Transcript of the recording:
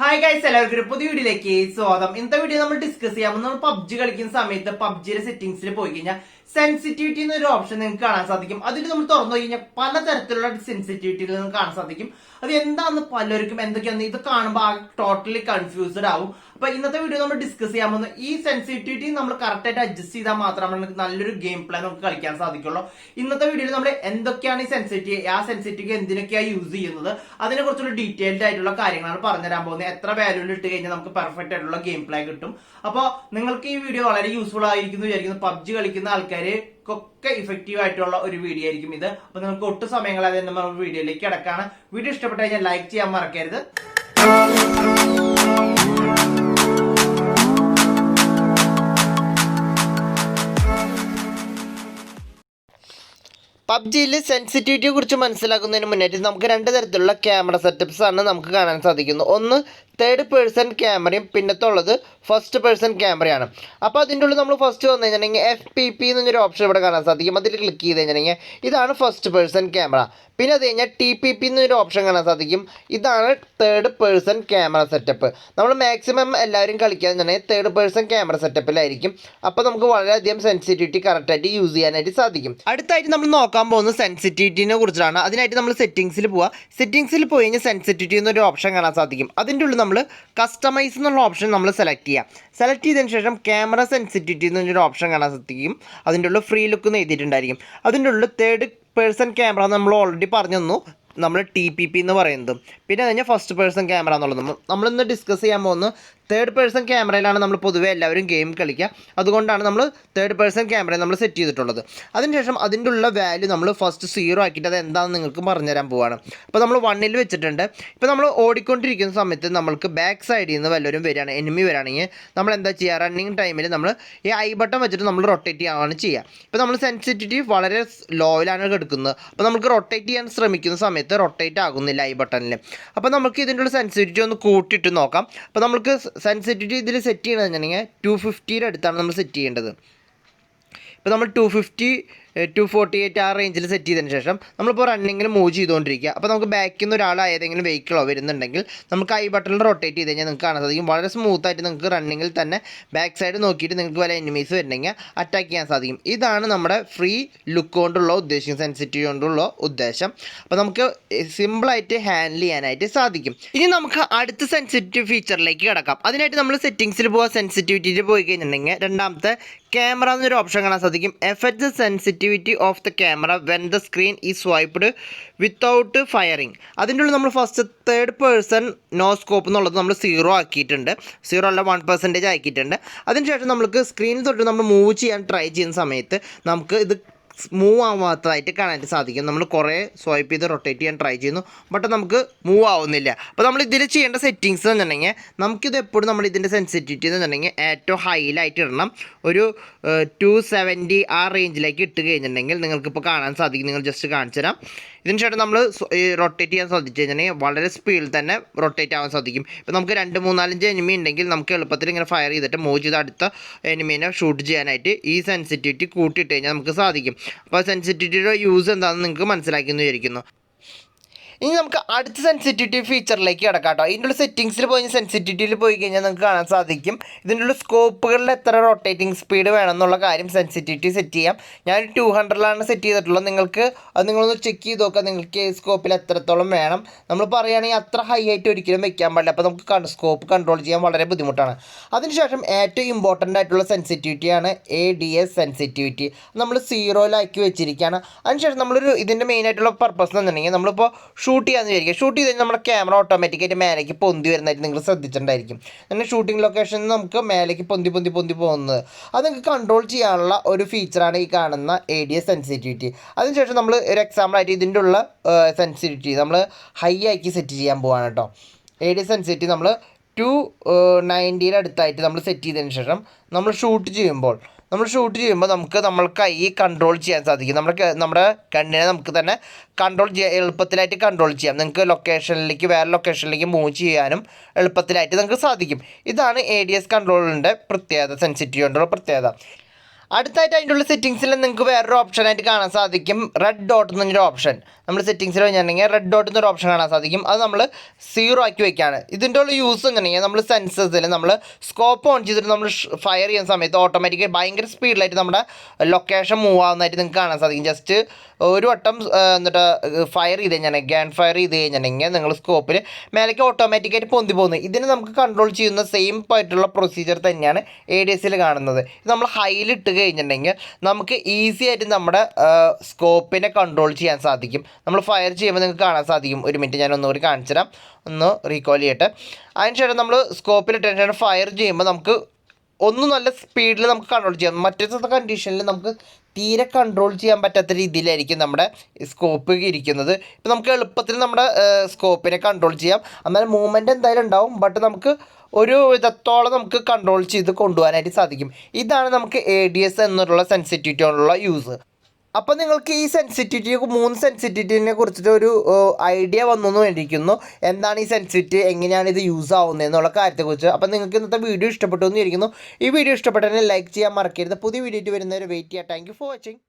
Hi guys, എല്ലാവർക്കും പുതിയ വീഡിയോയിലേക്ക് സ്വാഗതം. ഇന്നത്തെ വീഡിയോ നമ്മൾ ഡിസ്കസ് ചെയ്യാം. നമ്മൾ പബ്ജി കളിക്കുന്ന സമയത്ത് പബ്ജിയുടെ സെറ്റിംഗ്സിൽ പോയി കഴിഞ്ഞാൽ സെൻസിറ്റിവിറ്റി എന്നൊരു ഓപ്ഷൻ നിങ്ങൾക്ക് കാണാൻ സാധിക്കും. അതിൽ നമ്മൾ തുറന്നു കഴിഞ്ഞാൽ പലതരത്തിലുള്ള സെൻസിറ്റിവിറ്റികൾ നിങ്ങൾക്ക് കാണാൻ സാധിക്കും. അത് എന്താണെന്ന് പലർക്കും എന്തൊക്കെയാണെന്ന് ഇത് കാണുമ്പോൾ ടോട്ടലി കൺഫ്യൂസ്ഡ് ആവും. അപ്പൊ ഇന്നത്തെ വീഡിയോ നമ്മൾ ഡിസ്കസ് ചെയ്യാൻ പോകുന്നത് ഈ സെൻസിറ്റിവിറ്റി നമ്മൾ കറക്റ്റ് ആയിട്ട് അഡ്ജസ്റ്റ് ചെയ്താൽ മാത്രമേ നമുക്ക് നല്ലൊരു ഗെയിം പ്ലാൻ നമുക്ക് കളിക്കാൻ സാധിക്കുള്ളൂ. ഇന്നത്തെ വീഡിയോയിൽ നമ്മൾ എന്തൊക്കെയാണ് ഈ സെൻസിറ്റിവിറ്റി, ആ സെൻസിറ്റിവിറ്റി എന്തിനൊക്കെയാണ് യൂസ് ചെയ്യുന്നത്, അതിനെ കുറിച്ചുള്ള ഡീറ്റെയിൽഡ് ആയിട്ടുള്ള കാര്യങ്ങളാണ് പറഞ്ഞുതരാൻ പോകുന്നത്. എത്ര വാല്യൂവിൽ ഇട്ട് കഴിഞ്ഞാൽ നമുക്ക് പെർഫെക്റ്റ് ആയിട്ടുള്ള ഗെയിം പ്ലാൻ കിട്ടും. അപ്പോൾ നിങ്ങൾക്ക് ഈ വീഡിയോ വളരെ യൂസ്ഫുൾ ആയിരിക്കുന്നു വിചാരിക്കുന്നു. പബ്ജി കളിക്കുന്ന ആൾക്കാർക്കൊക്കെ ഇഫക്റ്റീവ് ആയിട്ടുള്ള ഒരു വീഡിയോ ആയിരിക്കും ഇത്. അപ്പൊ നിങ്ങൾക്ക് ഒട്ടും സമയങ്ങളായി നമ്മൾ വീഡിയോയിലേക്ക് കിടക്കാണ്. വീഡിയോ ഇഷ്ടപ്പെട്ടു കഴിഞ്ഞാൽ ലൈക്ക് ചെയ്യാൻ മറക്കരുത്. പബ്ജിയിൽ സെൻസിറ്റിവിറ്റിയെ കുറിച്ച് മനസ്സിലാക്കുന്നതിന് മുന്നേറ്റ് നമുക്ക് രണ്ട് തരത്തിലുള്ള ക്യാമറ സെറ്റപ്സ് ആണ് നമുക്ക് കാണാൻ സാധിക്കുന്നത്. ഒന്ന് തേർഡ് പേഴ്സൺ ക്യാമറയും പിന്നത്തുള്ളത് ഫസ്റ്റ് പേഴ്സൺ ക്യാമറയാണ്. അപ്പോൾ അതിൻ്റെ ഉള്ളിൽ നമ്മൾ ഫസ്റ്റ് വന്നു കഴിഞ്ഞിട്ടുണ്ടെങ്കിൽ FPP എന്നൊരു ഓപ്ഷൻ ഇവിടെ കാണാൻ സാധിക്കും. അതിൽ ക്ലിക്ക് ചെയ്ത് കഴിഞ്ഞിട്ടുണ്ടെങ്കിൽ ഇതാണ് ഫസ്റ്റ് പേഴ്സൺ ക്യാമറ. പിന്നെ അത് കഴിഞ്ഞാൽ TPP എന്നൊരു ഓപ്ഷൻ കാണാൻ സാധിക്കും. ഇതാണ് തേർഡ് പേഴ്സൺ ക്യാമറ സെറ്റപ്പ്. നമ്മൾ മാക്സിമം എല്ലാവരും കളിക്കാന്നുണ്ടെങ്കിൽ തേർഡ് പേഴ്സൺ ക്യാമറ സെറ്റപ്പിലായിരിക്കും. അപ്പോൾ നമുക്ക് വളരെയധികം സെൻസിറ്റിവിറ്റി കറക്റ്റായിട്ട് യൂസ് ചെയ്യാനായിട്ട് സാധിക്കും. അടുത്തായിട്ട് നമ്മൾ നോക്കാൻ പോകുന്നത് സെൻസിറ്റിവിറ്റിനെ കുറിച്ചാണ്. അതിനായിട്ട് നമ്മൾ സെറ്റിംഗ്സിൽ പോവുക. സെറ്റിംഗ്സിൽ പോയി കഴിഞ്ഞാൽ സെൻസിറ്റിവിറ്റി എന്നൊരു ഓപ്ഷൻ കാണാൻ സാധിക്കും. അതിൻ്റെ ഉള്ളിൽ നമ്മൾ കസ്റ്റമൈസ് എന്നുള്ള ഓപ്ഷൻ നമ്മൾ സെലക്ട് ചെയ്യുക. സെലക്ട് ചെയ്തതിന് ശേഷം ക്യാമറ സെൻസിറ്റിവിറ്റി എന്നൊരു ഓപ്ഷൻ കാണാൻ സാധിക്കും. അതിൻ്റെ ഉള്ളിൽ ഫ്രീ ലുക്ക് എന്ന് എഴുതിയിട്ടുണ്ടായിരിക്കും. അതിൻ്റെ ഉള്ളിൽ തേർഡ് പേഴ്സൺ ക്യാമറ നമ്മൾ ഓൾറെഡി പറഞ്ഞു തന്നു, നമ്മൾ TPP എന്ന് പറയുന്നതും. പിന്നെ കഴിഞ്ഞാൽ ഫസ്റ്റ് പേഴ്സൺ ക്യാമറ എന്നുള്ളതും. നമ്മളിന്ന് ഡിസ്കസ് ചെയ്യാൻ പോകുന്നത് തേർഡ് പേഴ്സൺ ക്യാമറയിലാണ് നമ്മൾ പൊതുവെ എല്ലാവരും ഗെയിം കളിക്കുക. അതുകൊണ്ടാണ് നമ്മൾ തേർഡ് പേഴ്സൺ ക്യാമറ നമ്മൾ സെറ്റ് ചെയ്തിട്ടുള്ളത്. അതിനുശേഷം അതിൻ്റെ ഉള്ള വാല്യൂ നമ്മൾ ഫസ്റ്റ് 0 ആക്കിയിട്ട് അത് എന്താണെന്ന് നിങ്ങൾക്ക് പറഞ്ഞുതരാൻ പോവുകയാണ്. അപ്പോൾ നമ്മൾ 1ൽ വെച്ചിട്ടുണ്ട്. ഇപ്പോൾ നമ്മൾ ഓടിക്കൊണ്ടിരിക്കുന്ന സമയത്ത് നമ്മൾക്ക് ബാക്ക് സൈഡിൽ നിന്ന് വല്ലവരും വരികയാണ്, എനിമി വരികയാണെങ്കിൽ നമ്മൾ എന്താ ചെയ്യുക, റണ്ണിങ് ടൈമിൽ നമ്മൾ ഈ ഐ ബട്ടൺ വെച്ചിട്ട് നമ്മൾ റൊട്ടേറ്റ് ചെയ്യുകയാണ് ചെയ്യുക. ഇപ്പോൾ നമ്മൾ സെൻസിറ്റിവിറ്റി വളരെ ലോയിലാണ് എടുക്കുന്നത്. അപ്പോൾ നമുക്ക് റൊട്ടേറ്റ് ചെയ്യാൻ ശ്രമിക്കുന്ന സമയത്ത് റൊട്ടേറ്റ് ആകുന്നില്ല ഐ ബട്ടണിൽ. അപ്പോൾ നമുക്ക് ഇതിൻ്റെ ഉള്ള സെൻസിറ്റിവിറ്റി ഒന്ന് കൂട്ടിയിട്ട് നോക്കാം. അപ്പോൾ നമുക്ക് സെൻസിറ്റിവിറ്റി ഇതിൽ സെറ്റ് ചെയ്യണമെന്നുണ്ടെങ്കിൽ 250 അടുത്താണ് നമ്മൾ സെറ്റ് ചെയ്യേണ്ടത്. ഇപ്പോൾ നമ്മൾ 250 248 ആ റേഞ്ചിൽ സെറ്റ് ചെയ്തതിന് ശേഷം നമ്മളിപ്പോൾ റണ്ണിങ്ങിൽ മൂവ് ചെയ്തുകൊണ്ടിരിക്കുക. അപ്പോൾ നമുക്ക് ബാക്കിൽ നിന്ന് ഒരാൾ ഏതെങ്കിലും വെഹിക്കിളോ വരുന്നുണ്ടെങ്കിൽ നമുക്ക് ഐ ബട്ടണിൽ റൊട്ടേറ്റ് ചെയ്ത് കഴിഞ്ഞാൽ നിങ്ങൾക്ക് കാണാൻ സാധിക്കും. വളരെ സ്മൂത്തായിട്ട് നിങ്ങൾക്ക് റണ്ണിങ്ങിൽ തന്നെ ബാക്ക് സൈഡ് നോക്കിയിട്ട് നിങ്ങൾക്ക് വല്ല എനിമീസ് വരുന്നെങ്കിൽ അറ്റാക്ക് ചെയ്യാൻ സാധിക്കും. ഇതാണ് നമ്മുടെ ഫ്രീ ലുക്ക് കൊണ്ടുള്ള ഉദ്ദേശം, സെൻസിറ്റിവിറ്റി കൊണ്ടുള്ള ഉദ്ദേശം. അപ്പോൾ നമുക്ക് സിമ്പിളായിട്ട് ഹാൻഡിൽ ചെയ്യാനായിട്ട് സാധിക്കും. ഇനി നമുക്ക് അടുത്ത സെൻസിറ്റിവ് ഫീച്ചറിലേക്ക് കിടക്കാം. അതിനായിട്ട് നമ്മൾ സെറ്റിംഗ്സിൽ പോകാൻ സെൻസിറ്റിവിറ്റിയിൽ പോയി കഴിഞ്ഞിട്ടുണ്ടെങ്കിൽ രണ്ടാമത്തെ ക്യാമറ എന്നൊരു ഓപ്ഷൻ കാണാൻ സാധിക്കും. Effect the sensitivity of the camera when the screen is swiped without firing. അതിൻ്റെ ഉള്ളിൽ നമ്മൾ first third person no scope എന്നുള്ളത് നമ്മൾ 0 ആക്കിയിട്ടുണ്ട്. 0 അല്ല 1% ആക്കിയിട്ടുണ്ട്. അതിനുശേഷം നമുക്ക് സ്ക്രീനിൽ തൊട്ട് നമ്മൾ മൂവ് ചെയ്യാൻ ട്രൈ ചെയ്യുന്ന സമയത്ത് നമുക്ക് ഇത് മൂവ് ആവാത്തതായിട്ട് കാണാനായിട്ട് സാധിക്കും. നമ്മൾ കുറേ സ്വൈപ്പ് ചെയ്ത് റൊട്ടേറ്റ് ചെയ്യാൻ ട്രൈ ചെയ്യുന്നു, ബട്ട് നമുക്ക് മൂവ് ആവുന്നില്ല. അപ്പോൾ നമ്മൾ ഇതിൽ ചെയ്യേണ്ട സെറ്റിങ്സ് എന്നുണ്ടെങ്കിൽ നമുക്കിത് എപ്പോഴും നമ്മൾ ഇതിൻ്റെ സെൻസിറ്റിവിറ്റി എന്നുണ്ടെങ്കിൽ ഏറ്റവും ഹൈയിലായിട്ട് ഇടണം. ഒരു 270 ആ റേഞ്ചിലേക്ക് ഇട്ട് കഴിഞ്ഞിട്ടുണ്ടെങ്കിൽ നിങ്ങൾക്കിപ്പോൾ കാണാൻ സാധിക്കും. നിങ്ങൾ ജസ്റ്റ് കാണിച്ചു തരാം. ഇതിന് ശേഷം നമ്മൾ റൊട്ടേറ്റ് ചെയ്യാൻ സാധിച്ചു കഴിഞ്ഞാൽ വളരെ സ്പീഡിൽ തന്നെ റൊട്ടേറ്റ് ആവാൻ സാധിക്കും. ഇപ്പോൾ നമുക്ക് 2, 3, 4, 5 എനിമി ഉണ്ടെങ്കിൽ നമുക്ക് എളുപ്പത്തിൽ ഇങ്ങനെ ഫയർ ചെയ്തിട്ട് മൂവ് ചെയ്ത് അടുത്ത എനിമീനെ ഷൂട്ട് ചെയ്യാനായിട്ട് ഈ സെൻസിറ്റിവിറ്റി കൂട്ടിയിട്ട് കഴിഞ്ഞാൽ നമുക്ക് സാധിക്കും. അപ്പോൾ സെൻസിറ്റിവിറ്റിയുടെ യൂസ് എന്താണെന്ന് നിങ്ങൾക്ക് മനസ്സിലാക്കിയെന്ന് വിചാരിക്കുന്നു. ഇനി നമുക്ക് അടുത്ത സെൻസിറ്റിവിറ്റി ഫീച്ചറിലേക്ക് കിടക്കാം കേട്ടോ. ഇതിൻ്റെ ഉള്ള സെറ്റിങ്സിൽ പോയി സെൻസിറ്റിവിറ്റിയിൽ പോയി കഴിഞ്ഞാൽ നിങ്ങൾക്ക് കാണാൻ സാധിക്കും ഇതിൻ്റെ ഉള്ള സ്കോപ്പുകളിൽ എത്ര റൊട്ടേറ്റിംഗ് സ്പീഡ് വേണം എന്നുള്ള കാര്യം സെൻസിറ്റിവിറ്റി സെറ്റ് ചെയ്യാം. ഞാൻ 200ലാണ് സെറ്റ് ചെയ്തിട്ടുള്ളത്. നിങ്ങൾക്ക് അത് നിങ്ങളൊന്ന് ചെക്ക് ചെയ്ത് നോക്കാം, നിങ്ങൾക്ക് സ്കോപ്പിൽ എത്രത്തോളം വേണം. നമ്മൾ പറയുകയാണെങ്കിൽ അത്ര ഹൈ ആയിട്ട് ഒരിക്കലും വെക്കാൻ പാടില്ല. അപ്പോൾ നമുക്ക് സ്കോപ്പ് കൺട്രോൾ ചെയ്യാൻ വളരെ ബുദ്ധിമുട്ടാണ്. അതിനുശേഷം ഏറ്റവും ഇമ്പോർട്ടൻ്റ് ആയിട്ടുള്ള സെൻസിറ്റിവിറ്റിയാണ് ADS സെൻസിറ്റിവിറ്റി. നമ്മൾ 0ലാക്കി വെച്ചിരിക്കുകയാണ്. അതിനുശേഷം നമ്മളൊരു ഇതിൻ്റെ മെയിനായിട്ടുള്ള പർപ്പസ് എന്നുണ്ടെങ്കിൽ നമ്മളിപ്പോൾ ഷൂട്ട് ചെയ്യാമെന്ന് വിചാരിക്കുക. ഷൂട്ട് ചെയ്ത് കഴിഞ്ഞാൽ നമ്മുടെ ക്യാമറ ഓട്ടോമാറ്റിക്കായിട്ട് മേലേക്ക് പൊന്തി വരുന്നതായിട്ട് നിങ്ങൾ ശ്രദ്ധിച്ചിട്ടുണ്ടായിരിക്കും. അങ്ങനെ ഷൂട്ടിംഗ് ലൊക്കേഷനിൽ നമുക്ക് മേലേക്ക് പൊന്തി പോകുന്നത് അത് നിങ്ങൾക്ക് കൺട്രോൾ ചെയ്യാനുള്ള ഒരു ഫീച്ചറാണ് ഈ കാണുന്ന ADS സെൻസിറ്റിവിറ്റി. അതിനുശേഷം നമ്മൾ ഒരു എക്സാമ്പിളായിട്ട് ഇതിൻ്റെ ഉള്ള സെൻസിറ്റിവിറ്റി നമ്മൾ ഹൈ ആക്കി സെറ്റ് ചെയ്യാൻ പോവാണ് കേട്ടോ. ADS സെൻസിറ്റിവിറ്റി നമ്മൾ 290 അടുത്തായിട്ട് നമ്മൾ സെറ്റ് ചെയ്തതിന് ശേഷം നമ്മൾ ഷൂട്ട് ചെയ്യുമ്പോൾ നമുക്ക് നമ്മൾ കൈ കൺട്രോൾ ചെയ്യാൻ സാധിക്കും. നമ്മുടെ കണ്ണിനെ നമുക്ക് തന്നെ എളുപ്പത്തിലായിട്ട് കൺട്രോൾ ചെയ്യാം. നിങ്ങൾക്ക് വേറെ ലൊക്കേഷനിലേക്ക് മൂവ് ചെയ്യാനും എളുപ്പത്തിലായിട്ട് നിങ്ങൾക്ക് സാധിക്കും. ഇതാണ് ADS കൺട്രോളിൻ്റെ പ്രത്യേകത, സെൻസിറ്റിവിറ്റി കൊണ്ടുള്ള പ്രത്യേകത. അടുത്തായിട്ട് അതിൻ്റെ ഉള്ള സെറ്റിങ്സിൽ നിങ്ങൾക്ക് വേറൊരു ഓപ്ഷനായിട്ട് കാണാൻ സാധിക്കും റെഡ് ഡോട്ട് എന്നൊരു ഓപ്ഷൻ. നമ്മൾ സെറ്റിങ്സിൽ കഴിഞ്ഞിട്ടുണ്ടെങ്കിൽ റെഡ് ഡോട്ട് എന്നൊരു ഓപ്ഷൻ കാണാൻ സാധിക്കും. അത് നമ്മൾ 0 ആക്കി വെക്കുകയാണ്. ഇതിൻ്റെ ഉള്ള യൂസ് എന്നുണ്ടെങ്കിൽ നമ്മൾ സെൻസേഴ്സിൽ നമ്മൾ സ്കോപ്പ് ഓൺ ചെയ്തിട്ട് നമ്മൾ ഫയർ ചെയ്യുന്ന സമയത്ത് ഓട്ടോമാറ്റിക്കായി ഭയങ്കര സ്പീഡിലായിട്ട് നമ്മുടെ ലൊക്കേഷൻ മൂവ് ആവുന്നതായിട്ട് നിങ്ങൾക്ക് കാണാൻ സാധിക്കും. ജസ്റ്റ് ഒരു വട്ടം എന്നിട്ട് ഫയർ ചെയ്ത് കഴിഞ്ഞിട്ടുണ്ടെങ്കിൽ ഗൺ ഫയർ ചെയ്ത് കഴിഞ്ഞിട്ടുണ്ടെങ്കിൽ നിങ്ങൾ സ്കോപ്പിൽ മേലേക്ക് ഓട്ടോമാറ്റിക്കായിട്ട് പൊന്തി പോകുന്നത്. ഇതിന് നമുക്ക് കൺട്രോൾ ചെയ്യുന്ന സെയിം ആയിട്ടുള്ള പ്രൊസീജിയർ തന്നെയാണ് ADSൽ കാണുന്നത്. ഇത് നമ്മൾ ഹൈലിട്ട് കഴിഞ്ഞിട്ടുണ്ടെങ്കിൽ നമുക്ക് ഈസി ആയിട്ട് നമ്മുടെ സ്കോപ്പിനെ കൺട്രോൾ ചെയ്യാൻ സാധിക്കും. നമ്മൾ ഫയർ ചെയ്യുമ്പോൾ നിങ്ങൾക്ക് കാണാൻ സാധിക്കും. ഒരു മിനിറ്റ് ഞാൻ ഒന്നുകൂടി കാണിച്ചു തരാം, ഒന്ന് റീകോൾ ചെയ്യട്ടെ. അതിനുശേഷം നമ്മൾ സ്കോപ്പിലിട്ട് ഫയർ ചെയ്യുമ്പോൾ നമുക്ക് നല്ല സ്പീഡിൽ നമുക്ക് കൺട്രോൾ ചെയ്യാം. മറ്റേ കണ്ടീഷനിൽ നമുക്ക് തീരെ കൺട്രോൾ ചെയ്യാൻ പറ്റാത്ത രീതിയിലായിരിക്കും നമ്മുടെ സ്കോപ്പ് ഇരിക്കുന്നത്. ഇപ്പം നമുക്ക് എളുപ്പത്തിൽ നമ്മുടെ സ്കോപ്പിനെ കൺട്രോൾ ചെയ്യാം. എന്നാൽ മൂവ്മെൻറ്റ് എന്തായാലും ഉണ്ടാവും, ബട്ട് നമുക്ക് ഒരു വിധത്തോളം നമുക്ക് കൺട്രോൾ ചെയ്ത് കൊണ്ടുപോകാനായിട്ട് സാധിക്കും. ഇതാണ് നമുക്ക് ADS എന്നുള്ള സെൻസിറ്റിവിറ്റിയോടുള്ള യൂസ്. അപ്പോൾ നിങ്ങൾക്ക് ഈ മൂന്ന് സെൻസിറ്റിവിറ്റിനെ കുറിച്ചിട്ട് ഒരു ഐഡിയ വന്നെന്ന് വേണ്ടിയിരിക്കുന്നു. എന്താണ് ഈ സെൻസിറ്റിവിറ്റി, എങ്ങനെയാണ് ഇത് യൂസ് ആവുന്നത് എന്നുള്ള കാര്യത്തെക്കുറിച്ച്. അപ്പോൾ നിങ്ങൾക്ക് ഇന്നത്തെ വീഡിയോ ഇഷ്ടപ്പെട്ടു എന്ന് ഇരിക്കുന്നു. ഈ വീഡിയോ ഇഷ്ടപ്പെട്ടതിന് ലൈക്ക് ചെയ്യാൻ മറക്കരുത്. പുതിയ വീഡിയോ വരുന്നവരെ വെയിറ്റ് ചെയ്യാം. Thank you for watching.